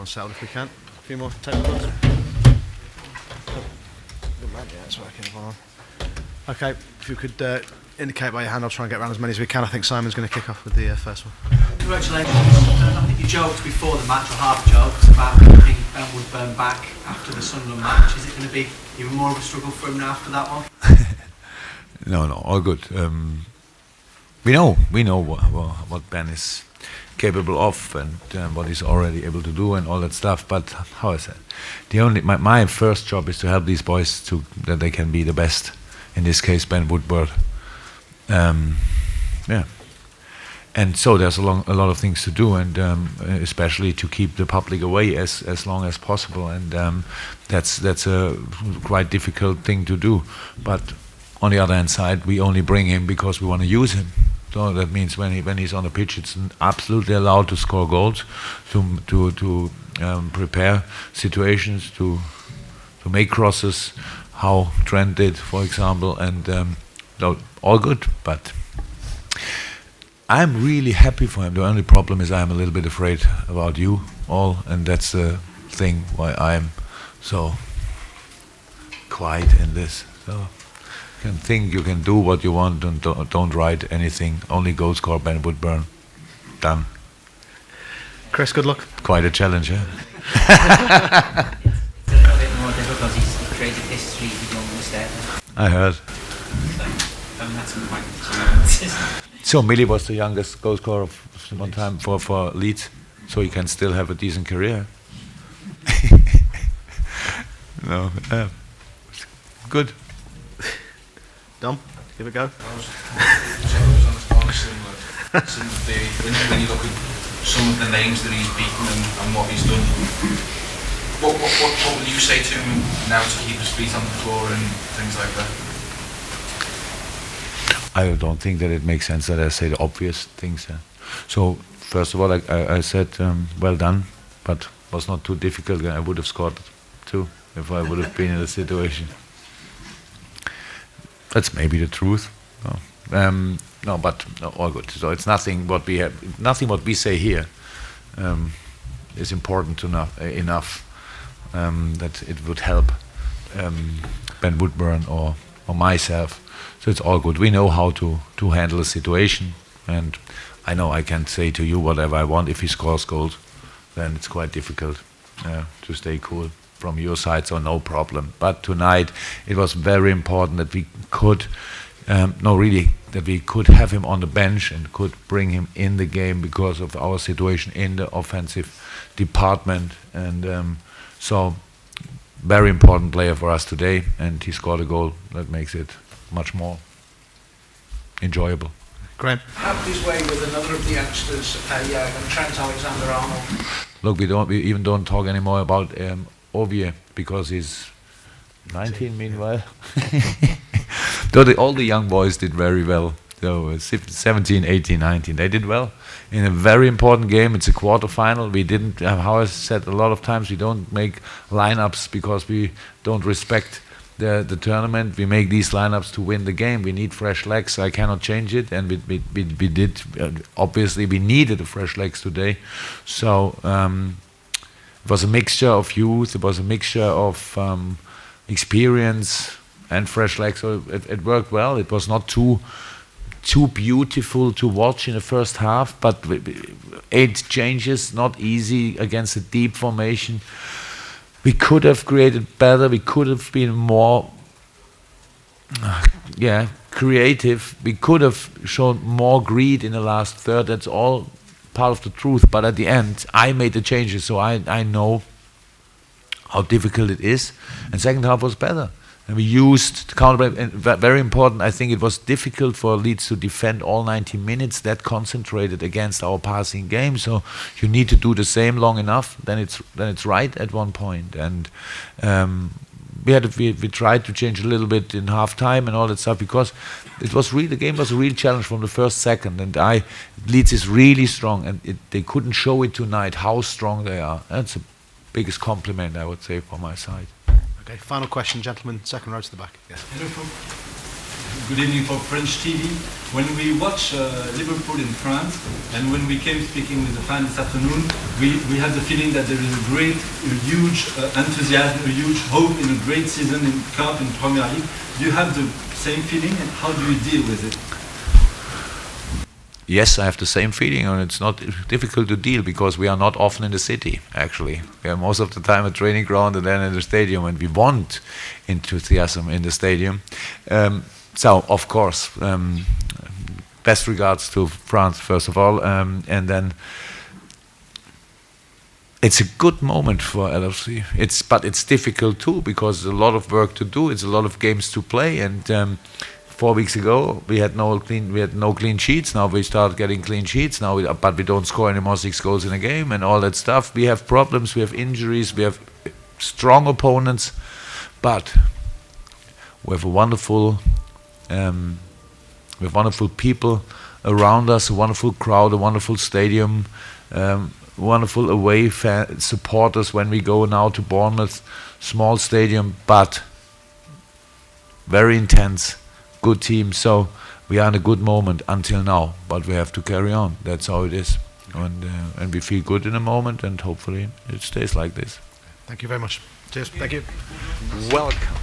settled if we can. A few more tables. Good man, yeah, it's working. Okay, if you could indicate by your hand, I'll try and get around as many as we can. I think Simon's going to kick off with the first one. Congratulations. I think you joked before the match, or half joked, about bringing Ben Woodburn back after the Sunderland match. Is it going to be even more of a struggle for him now after that one? No, all good. We know what Ben is capable of and what he's already able to do and all that stuff. But how I said, my first job is to help these boys that they can be the best. In this case, Ben Woodburn. Yeah. And so there's a lot of things to do, and especially to keep the public away as long as possible. And that's a quite difficult thing to do. But on the other hand side, we only bring him because we want to use him. So that means when he's on the pitch, it's absolutely allowed to score goals, to prepare situations, to make crosses, how Trent did, for example, and all good. But I'm really happy for him. The only problem is I'm a little bit afraid about you all, and that's the thing why I'm so quiet in this. So you can think you can do what you want and don't write anything. Only goal score Ben Woodburn. Done. Chris, good luck. Quite a challenge, yeah? It's a little bit more difficult. He's created history with young mistake. I heard. That's quite challenges. So Millie was the youngest goal scorer of one time for Leeds, so he can still have a decent career. No, good. Dom, give it a go. When you look at some of the names that he's beaten and what he's done, what would you say to him now to keep his feet on the floor and things like that? I don't think that it makes sense that I say the obvious things. So first of all, I said well done, but was not too difficult. I would have scored too if I would have been in the situation. That's maybe the truth. No, but all good. So it's nothing what we say here is important enough that it would help Ben Woodburn or myself. So it's all good. We know how to handle a situation, and I know I can say to you whatever I want. If he scores goals, then it's quite difficult to stay cool from your side, so no problem. But tonight it was very important that we could, that we could have him on the bench and could bring him in the game because of our situation in the offensive department. And so very important player for us today, and he scored a goal that makes it much more enjoyable. Graham. Have his way with another of the youngsters, Trent Alexander-Arnold. Look, we even don't talk anymore about Ovie because he's 19 meanwhile. All the young boys did very well. So 17, 18, 19, they did well in a very important game. It's a quarter-final. We didn't, how I said a lot of times, we don't make lineups because we don't respect the tournament. We make these lineups to win the game. We need fresh legs. I cannot change it, and we did. Obviously, we needed the fresh legs today. So it was a mixture of youth. It was a mixture of experience and fresh legs. So it worked well. It was not too beautiful to watch in the first half, but 8 changes, not easy against a deep formation. We could have created better. We could have been more, creative. We could have shown more greed in the last third. That's all part of the truth. But at the end, I made the changes, so I know how difficult it is. And second half was better. And we used counter, and very important, I think it was difficult for Leeds to defend all 90 minutes, that concentrated against our passing game. So you need to do the same long enough, then it's right at one point. And we tried to change a little bit in half time and all that stuff, because the game was a real challenge from the first second. And Leeds is really strong, and they couldn't show it tonight how strong they are. That's the biggest compliment, I would say, from my side. Okay, final question, gentlemen. Second row to the back. Yes. good evening for French TV. When we watch Liverpool in France, and when we came speaking with the fans this afternoon, we had the feeling that there is a huge enthusiasm, a huge hope in a great season in Cup, in Premier League. Do you have the same feeling, and how do you deal with it? Yes, I have the same feeling, and it's not difficult to deal because we are not often in the city, actually. We are most of the time at training ground and then in the stadium, and we want enthusiasm in the stadium. So, of course, best regards to France, first of all, and then it's a good moment for LFC. But it's difficult too because there's a lot of work to do. It's a lot of games to play, and 4 weeks ago we had no clean sheets. Now we start getting clean sheets. But we don't score anymore 6 goals in a game and all that stuff. We have problems. We have injuries. We have strong opponents, but we have wonderful people around us, a wonderful crowd, a wonderful stadium, wonderful away supporters when we go now to Bournemouth. Small stadium, but very intense, good team. So we are in a good moment until now, but we have to carry on. That's how it is. And we feel good in a moment, and hopefully it stays like this. Thank you very much. Cheers. Thank you. Welcome.